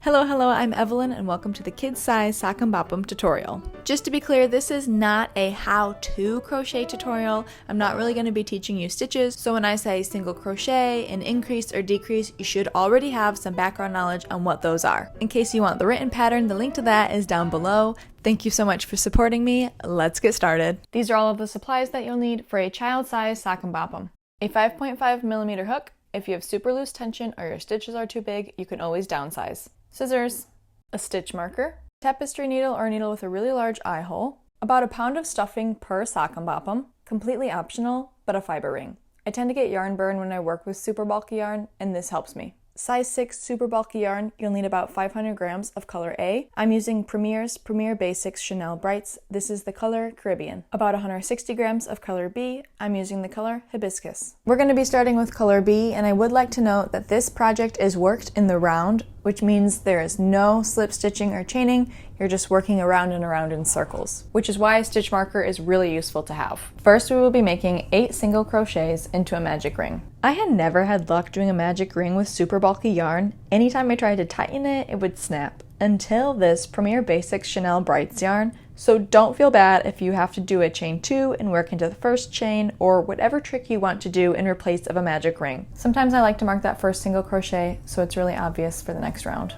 Hello, I'm Evelyn and welcome to the Kids Size Sock'em Bop'em tutorial. Just to be clear, this is not a how-to crochet tutorial. I'm not really going to be teaching you stitches, so when I say single crochet, an increase or decrease, you should already have some background knowledge on what those are. In case you want the written pattern, the link to that is down below. Thank you so much for supporting me. Let's get started. These are all of the supplies that you'll need for a child-size Sock'em Bop'em. A 5.5mm hook. If you have super loose tension or your stitches are too big, you can always downsize. Scissors, a stitch marker, tapestry needle or a needle with a really large eye hole, about a pound of stuffing per Sock'em Bop'em, completely optional, but a fiber ring. I tend to get yarn burn when I work with super bulky yarn, and this helps me. Size 6 super bulky yarn, you'll need about 500 grams of color A. I'm using Premier's Premier Basics Chanel Brights. This is the color Caribbean. About 160 grams of color B. I'm using the color Hibiscus. We're going to be starting with color B, and I would like to note that this project is worked in the round, which means there is no slip stitching or chaining. You're just working around and around in circles, which is why a stitch marker is really useful to have. First, we will be making 8 single crochets into a magic ring. I had never had luck doing a magic ring with super bulky yarn. Anytime I tried to tighten it, it would snap. Until this Premier Basics Chanel Brights yarn, so don't feel bad if you have to do a chain 2 and work into the first chain or whatever trick you want to do in replace of a magic ring. Sometimes I like to mark that first single crochet so it's really obvious for the next round.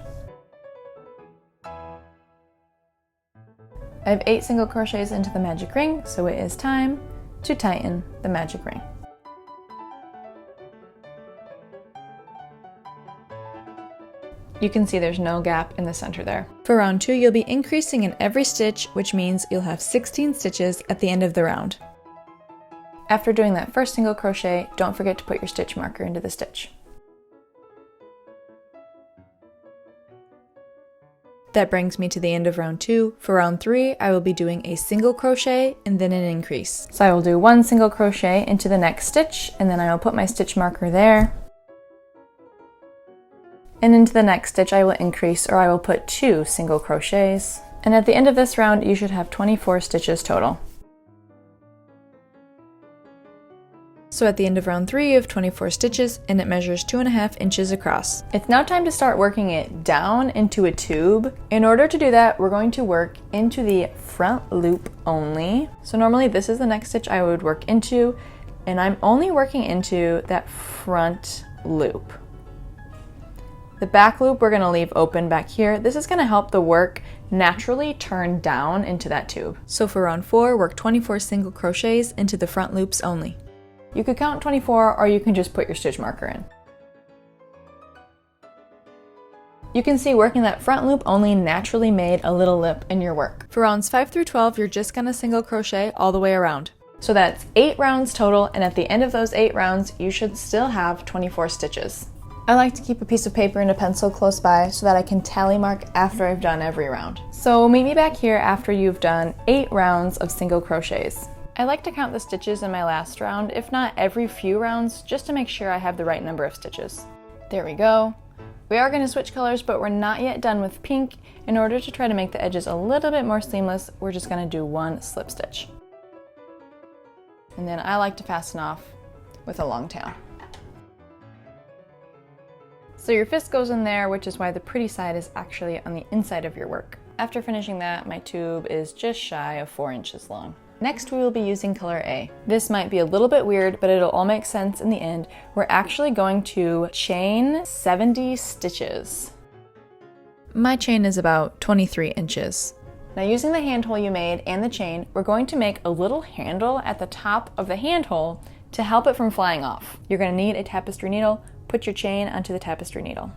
I have 8 single crochets into the magic ring, so it is time to tighten the magic ring. You can see there's no gap in the center there. For round 2, you'll be increasing in every stitch, which means you'll have 16 stitches at the end of the round. After doing that first single crochet, don't forget to put your stitch marker into the stitch. That brings me to the end of round 2. For round 3, I will be doing a single crochet and then an increase. So I will do 1 single crochet into the next stitch, and then I will put my stitch marker there. And into the next stitch I will increase, or I will put 2 single crochets. And at the end of this round, you should have 24 stitches total. So at the end of round 3, you have 24 stitches, and it measures 2.5 inches across. It's now time to start working it down into a tube. In order to do that, we're going to work into the front loop only. So normally this is the next stitch I would work into, and I'm only working into that front loop. The back loop we're going to leave open back here. This is going to help the work naturally turn down into that tube. So for round 4, work 24 single crochets into the front loops only. You could count 24, or you can just put your stitch marker in. You can see working that front loop only naturally made a little lip in your work. For rounds 5 through 12, you're just going to single crochet all the way around. So that's 8 rounds total, and at the end of those 8 rounds, you should still have 24 stitches. I like to keep a piece of paper and a pencil close by so that I can tally mark after I've done every round. So meet me back here after you've done 8 rounds of single crochets. I like to count the stitches in my last round, if not every few rounds, just to make sure I have the right number of stitches. There we go. We are going to switch colors, but we're not yet done with pink. In order to try to make the edges a little bit more seamless, we're just going to do 1 slip stitch. And then I like to fasten off with a long tail. So your fist goes in there, which is why the pretty side is actually on the inside of your work. After finishing that, my tube is just shy of 4 inches long. Next, we will be using color A. This might be a little bit weird, but it'll all make sense in the end. We're actually going to chain 70 stitches. My chain is about 23 inches. Now using the handhole you made and the chain, we're going to make a little handle at the top of the handhole to help it from flying off. You're going to need a tapestry needle. Put your chain onto the tapestry needle.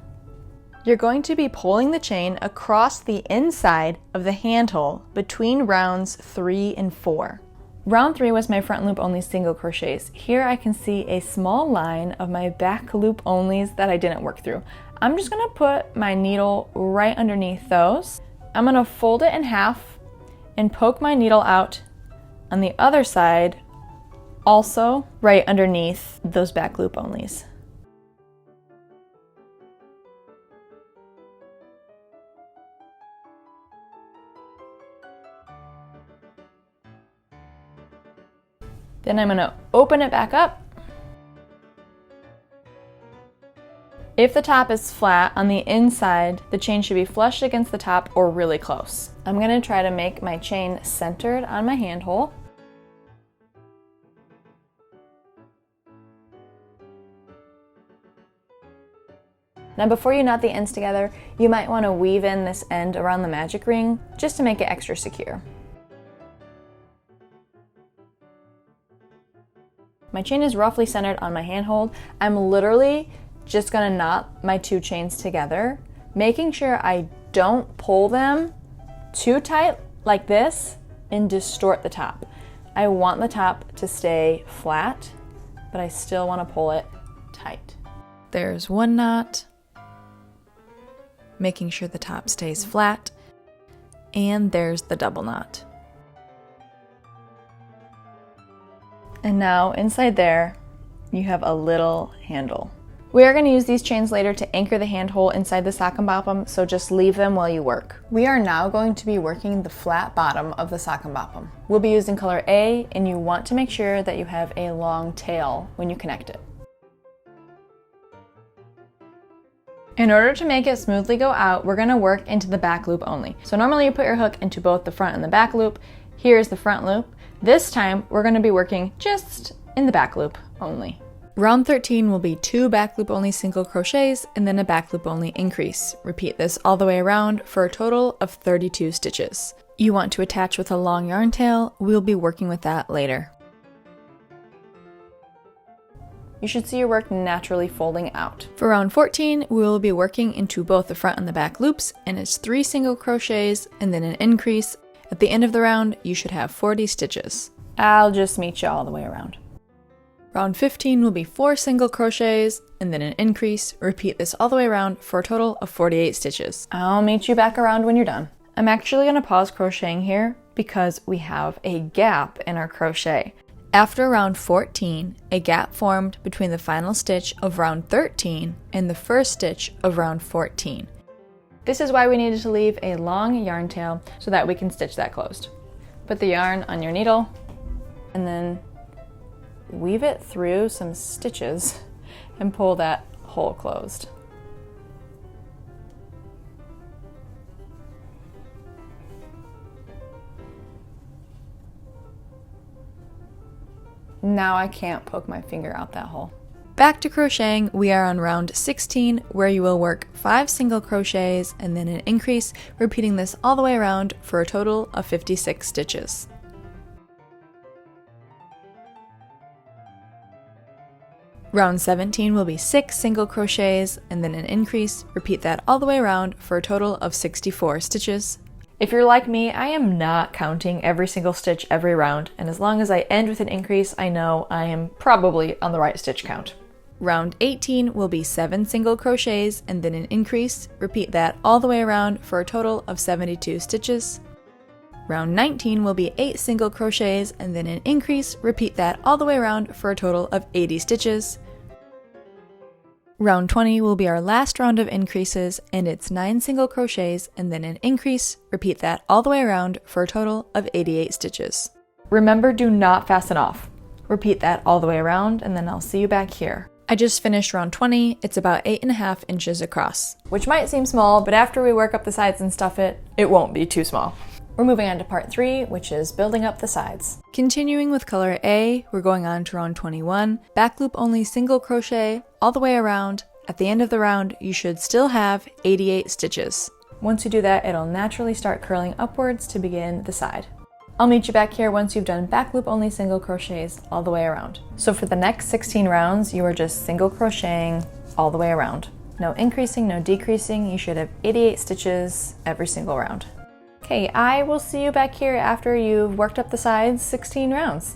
You're going to be pulling the chain across the inside of the handhole between rounds 3 and 4. Round 3 was my front loop only single crochets. Here I can see a small line of my back loop onlys that I didn't work through. I'm just going to put my needle right underneath those. I'm going to fold it in half and poke my needle out on the other side, also right underneath those back loop onlys. Then I'm going to open it back up If the top is flat on the inside, the chain should be flush against the top or really close. I'm going to try to make my chain centered on my handhole. Now before you knot the ends together, you might want to weave in this end around the magic ring just to make it extra secure. My chain is roughly centered on my handhold. I'm literally just going to knot my 2 chains together, making sure I don't pull them too tight like this and distort the top. I want the top to stay flat, but I still want to pull it tight. There's 1 knot. Making sure the top stays flat, and there's the double knot. And now inside there, you have a little handle. We are going to use these chains later to anchor the handhole inside the Sock'em Bop'em, so just leave them while you work. We are now going to be working the flat bottom of the Sock'em Bop'em. We'll be using color A, and you want to make sure that you have a long tail when you connect it. In order to make it smoothly go out, we're going to work into the back loop only. So normally you put your hook into both the front and the back loop. Here's the front loop. This time we're going to be working just in the back loop only. Round 13 will be 2 back loop only single crochets and then a back loop only increase. Repeat this all the way around for a total of 32 stitches. You want to attach with a long yarn tail. We'll be working with that later. You should see your work naturally folding out. For round 14, we will be working into both the front and the back loops, and it's 3 single crochets and then an increase. At the end of the round, you should have 40 stitches. I'll just meet you all the way around. Round 15 will be 4 single crochets and then an increase. Repeat this all the way around for a total of 48 stitches. I'll meet you back around when you're done. I'm actually going to pause crocheting here because we have a gap in our crochet. After round 14, a gap formed between the final stitch of round 13 and the first stitch of round 14. This is why we needed to leave a long yarn tail so that we can stitch that closed. Put the yarn on your needle and then weave it through some stitches and pull that hole closed. Now I can't poke my finger out that hole. Back to crocheting, we are on round 16 where you will work 5 single crochets and then an increase, repeating this all the way around for a total of 56 stitches. Round 17 will be 6 single crochets and then an increase, repeat that all the way around for a total of 64 stitches. If you're like me, I am not counting every single stitch every round, and as long as I end with an increase, I know I am probably on the right stitch count. Round 18 will be 7 single crochets and then an increase. Repeat that all the way around for a total of 72 stitches. Round 19 will be 8 single crochets and then an increase. Repeat that all the way around for a total of 80 stitches. Round 20 will be our last round of increases, and it's 9 single crochets and then an increase. Repeat that all the way around for a total of 88 stitches. Remember, do not fasten off. Repeat that all the way around, and then I'll see you back here. I just finished round 20. It's about 8.5 inches across, which might seem small, but after we work up the sides and stuff it won't be too small. We're moving on to part 3, which is building up the sides. Continuing with color A, we're going on to round 21. Back loop only single crochet all the way around. At the end of the round, you should still have 88 stitches. Once you do that, it'll naturally start curling upwards to begin the side. I'll meet you back here once you've done back loop only single crochets all the way around. So for the next 16 rounds, you are just single crocheting all the way around. No increasing, no decreasing. You should have 88 stitches every single round. Okay, I will see you back here after you've worked up the sides 16 rounds.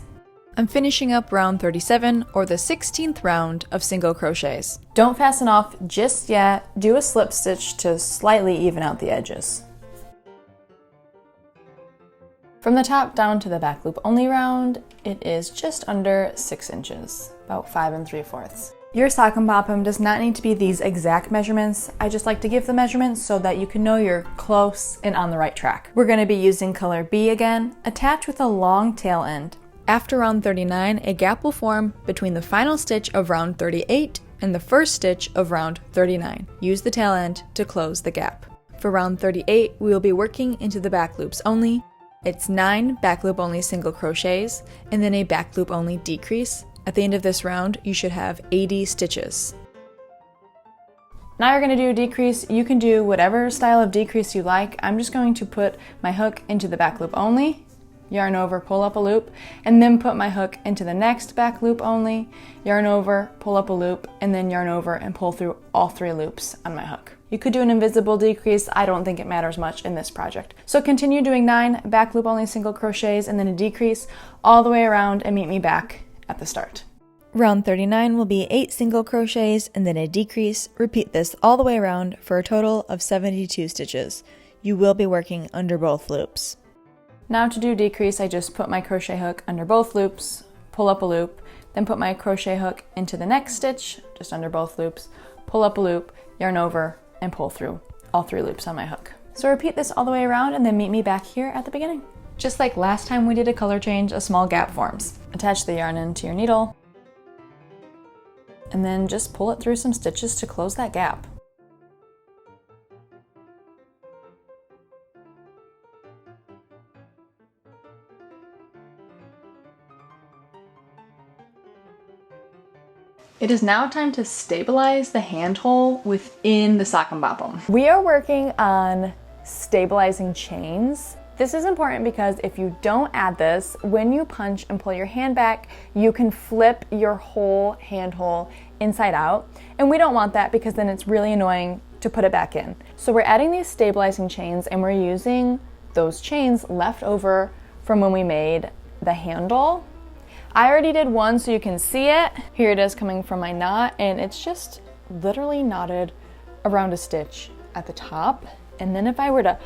I'm finishing up round 37, or the 16th round of single crochets. Don't fasten off just yet. Do a slip stitch to slightly even out the edges. From the top down to the back loop only round, it is just under 6 inches, about 5 3/4. Your Sock'em Bop'em does not need to be these exact measurements. I just like to give the measurements so that you can know you're close and on the right track. We're going to be using color B again, attached with a long tail end. After round 39, a gap will form between the final stitch of round 38 and the first stitch of round 39. Use the tail end to close the gap. For round 38, we will be working into the back loops only. It's 9 back loop only single crochets and then a back loop only decrease. At the end of this round, you should have 80 stitches. Now you're going to do a decrease. You can do whatever style of decrease you like. I'm just going to put my hook into the back loop only, yarn over, pull up a loop, and then put my hook into the next back loop only, yarn over, pull up a loop, and then yarn over and pull through all 3 loops on my hook. You could do an invisible decrease. I don't think it matters much in this project. So continue doing 9 back loop only single crochets and then a decrease all the way around and meet me back at the start. Round 39 will be 8 single crochets and then a decrease. Repeat this all the way around for a total of 72 stitches. You will be working under both loops. Now to do decrease, I just put my crochet hook under both loops, pull up a loop, then put my crochet hook into the next stitch, just under both loops, pull up a loop, yarn over, and pull through all 3 loops on my hook. So repeat this all the way around and then meet me back here at the beginning. Just like last time we did a color change, a small gap forms. Attach the yarn into your needle, and then just pull it through some stitches to close that gap. It is now time to stabilize the handhole within the Sock'em Bop'em. We are working on stabilizing chains. This is important because if you don't add this, when you punch and pull your hand back, you can flip your whole handhole inside out. And we don't want that because then it's really annoying to put it back in. So we're adding these stabilizing chains and we're using those chains left over from when we made the handle. I already did one so you can see it. Here it is coming from my knot, and it's just literally knotted around a stitch at the top. And then if I were to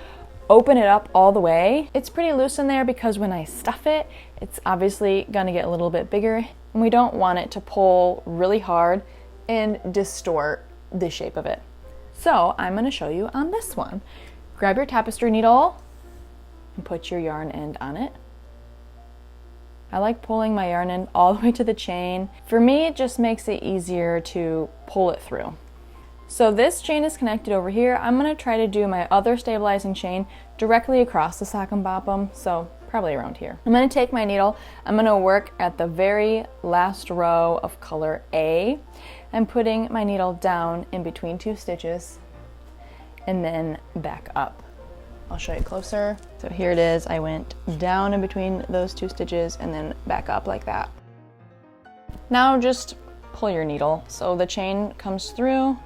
open it up all the way, it's pretty loose in there because when I stuff it, it's obviously gonna get a little bit bigger, and we don't want it to pull really hard and distort the shape of it. So I'm gonna show you on this one. Grab your tapestry needle and put your yarn end on it. I like pulling my yarn end all the way to the chain. For me, it just makes it easier to pull it through. So this chain is connected over here. I'm gonna try to do my other stabilizing chain directly across the Sock'em Bop'em, so probably around here. I'm gonna take my needle, I'm gonna work at the very last row of color A. I'm putting my needle down in between 2 stitches and then back up. I'll show you closer. So here it is. I went down in between those 2 stitches and then back up like that. Now just pull your needle so the chain comes through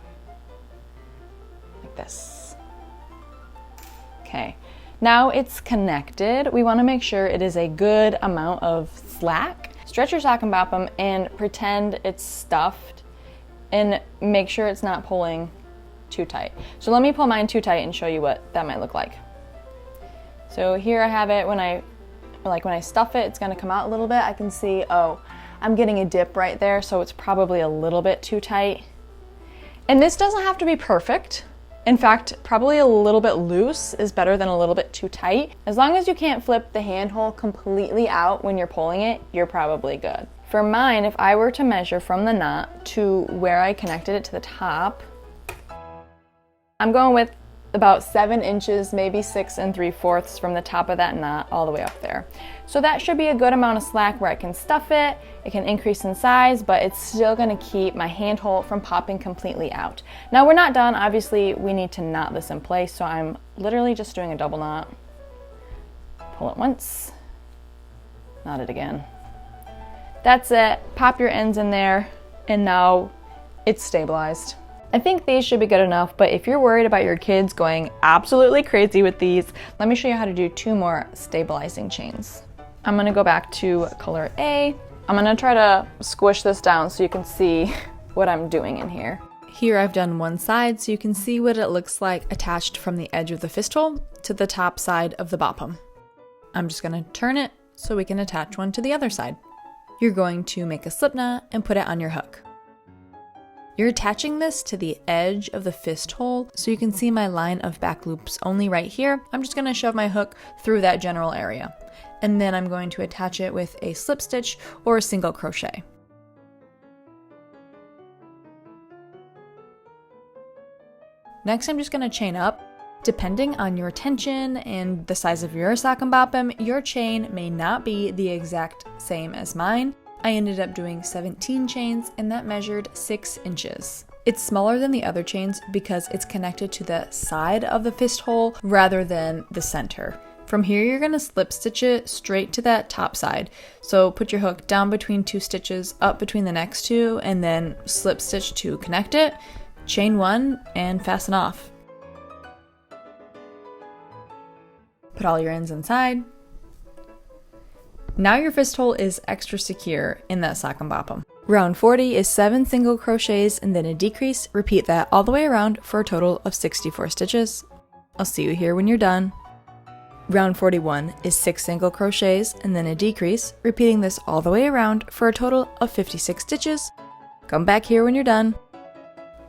like this. Okay, now it's connected. We want to make sure it is a good amount of slack. Stretch your Sock'em Bop'em and pretend it's stuffed and make sure it's not pulling too tight. So let me pull mine too tight and show you what that might look like. So here I have it. When I stuff it, it's gonna come out a little bit. I can see, oh, I'm getting a dip right there, so it's probably a little bit too tight. And this doesn't have to be perfect. In fact, probably a little bit loose is better than a little bit too tight. As long as you can't flip the handhole completely out when you're pulling it, you're probably good. For mine, if I were to measure from the knot to where I connected it to the top, I'm going with about 7 inches, maybe 6 3/4 from the top of that knot all the way up there. So that should be a good amount of slack where I can stuff it, it can increase in size, but it's still gonna keep my handhole from popping completely out. Now we're not done, obviously we need to knot this in place, so I'm literally just doing a double knot. Pull it once, knot it again. That's it, pop your ends in there, and now it's stabilized. I think these should be good enough, but if you're worried about your kids going absolutely crazy with these, let me show you how to do 2 more stabilizing chains. I'm gonna go back to color A. I'm gonna try to squish this down so you can see what I'm doing in here. Here I've done one side so you can see what it looks like attached from the edge of the fisthole to the top side of the bop'em. I'm just gonna turn it so we can attach one to the other side. You're going to make a slip knot and put it on your hook. You're attaching this to the edge of the fist hole so you can see my line of back loops only right here. I'm just going to shove my hook through that general area. And then I'm going to attach it with a slip stitch or a single crochet. Next, I'm just going to chain up. Depending on your tension and the size of your Sock'em Bop'em, your chain may not be the exact same as mine. I ended up doing 17 chains and that measured 6 inches. It's smaller than the other chains because it's connected to the side of the fist hole rather than the center. From here, you're going to slip stitch it straight to that top side. So put your hook down between 2 stitches, up between the next 2, and then slip stitch to connect it, chain 1, and fasten off. Put all your ends inside. Now your fist hole is extra secure in that Sock'em Bop'em. Round 40 is 7 single crochets and then a decrease. Repeat that all the way around for a total of 64 stitches. I'll see you here when you're done. Round 41 is 6 single crochets and then a decrease, repeating this all the way around for a total of 56 stitches. Come back here when you're done.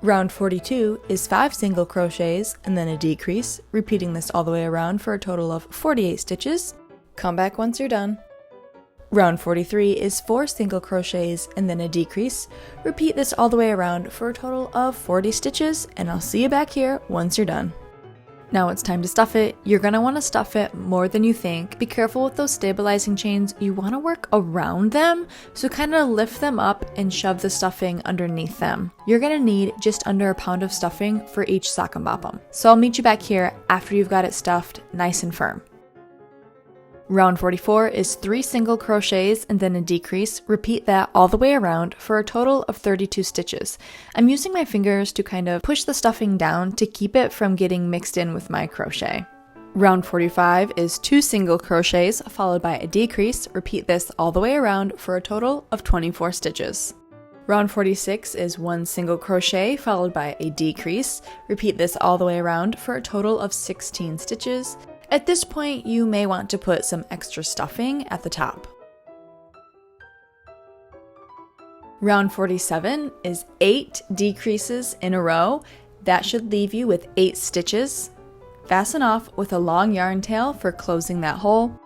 Round 42 is 5 single crochets and then a decrease, repeating this all the way around for a total of 48 stitches. Come back once you're done. Round 43 is 4 single crochets and then a decrease. Repeat this all the way around for a total of 40 stitches, and I'll see you back here once you're done. Now it's time to stuff it. You're going to want to stuff it more than you think. Be careful with those stabilizing chains. You want to work around them, so kind of lift them up and shove the stuffing underneath them. You're going to need just under a pound of stuffing for each Sock'em Bop'em. So I'll meet you back here after you've got it stuffed nice and firm. Round 44 is 3 single crochets and then a decrease. Repeat that all the way around for a total of 32 stitches. I'm using my fingers to kind of push the stuffing down to keep it from getting mixed in with my crochet. Round 45 is 2 single crochets followed by a decrease. Repeat this all the way around for a total of 24 stitches. Round 46 is 1 single crochet followed by a decrease. Repeat this all the way around for a total of 16 stitches. At this point, you may want to put some extra stuffing at the top. Round 47 is 8 decreases in a row. That should leave you with 8 stitches. Fasten off with a long yarn tail for closing that hole.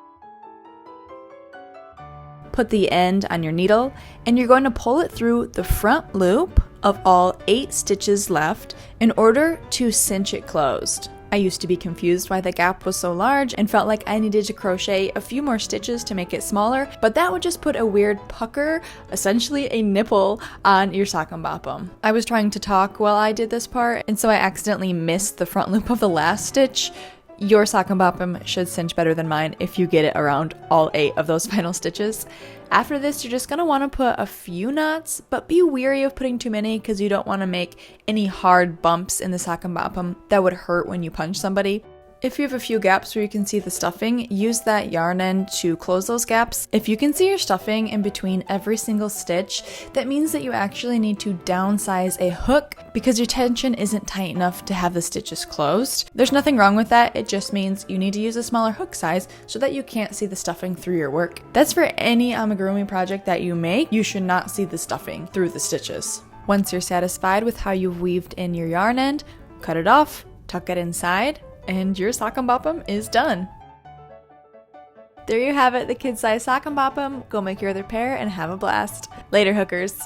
Put the end on your needle, and you're going to pull it through the front loop of all 8 stitches left in order to cinch it closed. I used to be confused why the gap was so large and felt like I needed to crochet a few more stitches to make it smaller, but that would just put a weird pucker, essentially a nipple, on your Sock'em Bop'em. I was trying to talk while I did this part, and so I accidentally missed the front loop of the last stitch. Your Sock'em Bop'em should cinch better than mine if you get it around all 8 of those final stitches. After this, you're just going to want to put a few knots, but be wary of putting too many because you don't want to make any hard bumps in the Sock'em Bop'em that would hurt when you punch somebody. If you have a few gaps where you can see the stuffing, use that yarn end to close those gaps. If you can see your stuffing in between every single stitch, that means that you actually need to downsize a hook because your tension isn't tight enough to have the stitches closed. There's nothing wrong with that, it just means you need to use a smaller hook size so that you can't see the stuffing through your work. That's for any amigurumi project that you make, you should not see the stuffing through the stitches. Once you're satisfied with how you've weaved in your yarn end, cut it off, tuck it inside, and your Sock'em Bop'em is done. There you have it, the kid size Sock'em Bop'em. Go make your other pair and have a blast. Later, hookers.